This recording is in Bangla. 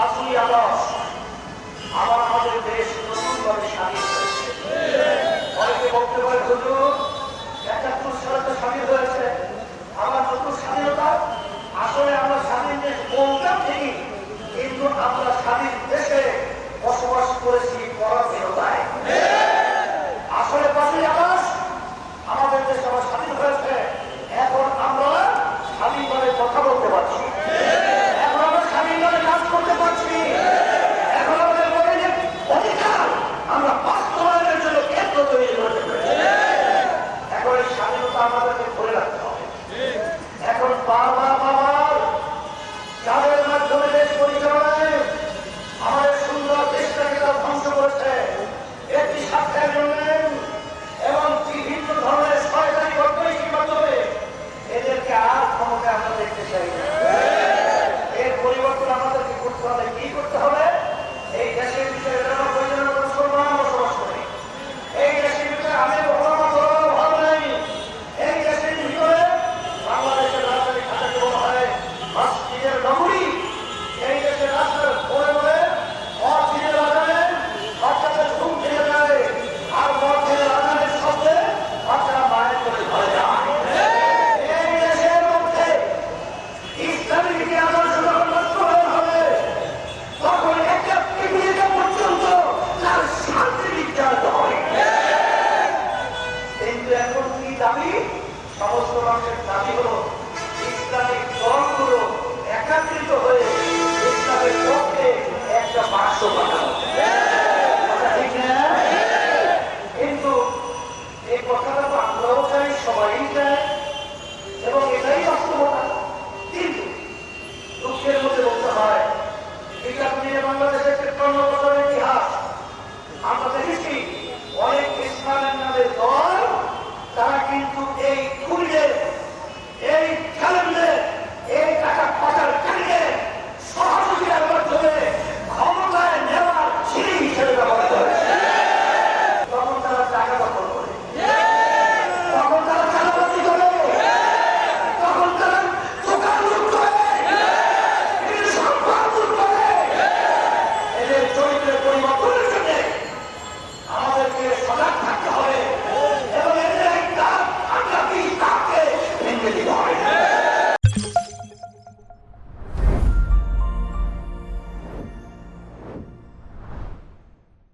5ই আগস্ট আমাদের দেশ নতুনভাবে স্বাধীন হয়েছে। অনেকে বলতে পারে হুজুর ৭১ সালে তো স্বাধীন হয়েছে, আমার নতুন স্বাধীনতা। আসলে আমরা স্বাধীন দেশ বলতাম ঠিকই, কিন্তু আমরা স্বাধীন দেশে বসবাস করেছি পরাধীনতায়। আসলে 5ই আগস্ট আমাদের দেশ আবার স্বাধীন হয়েছে, এখন আমরা স্বাধীনভাবে কথা বলতে পারছি, এখন আমরা স্বাধীনভাবে কাজ করতে পারছি, এখন আমাদের মৌলিক অধিকার আমরা বাস্তবায়নের জন্য কেন্দ্র তৈরি করতে পেরেছি। এখন এই স্বাধীনতা আমাদেরকে ধরে রাখতে হবে। এখন বাবা যাদের মাধ্যমে দেশ পরিচালনায় আমাদের সুন্দর দেশটাকে তারা ধ্বংস করেছে, একটি স্বার্থের জন্য এবং বিভিন্ন ধরনের সরকারি অর্থনৈতিক মাধ্যমে এদেরকে আর ক্ষমতায় আমরা দেখতে চাই না। এর পরিবর্তন আমাদেরকে করতে হবে। কি করতে হবে? এই দেশের ভিতরে ৯৯ মুসলমান বসবাস করে, এই দেশের ভিতরে আমি ভালো নাই, এই দেশের ভিতরে বাংলাদেশের রাজধানী ঢাকাকে বলা হয় মসজিদের নগরী। এই দেশের রাস্তার পরে মসজিদের আজানে বাচ্চাদের ঘুম ভেঙে যায়, আর মসজিদের আজানের শব্দে বাচ্চারা মায়ের করে ঘরে যায়। এই দেশের মধ্যে ইসলামী নীতি আদর্শ যখন বাস্তবায়ন হবে, তখন একটা পৃথিবীতে পর্যন্ত তার শান্তি বিজ্ঞানিত হবে। কিন্তু এখন কি দাবি? সমস্ত মানুষের দাবি হলো ইসলামিক দলগুলো একাত্রিত হয়ে ইসলামের পক্ষে একটা বাক্স বানানো। ঠিক না? কিন্তু এই কথাটা তো আমরাও চাই, সবাই চায়, এবং এটাই বাস্তবতা। কিন্তু দুঃখের মধ্যে বলতে হয়, বিগত দিনে বাংলাদেশের ৫৩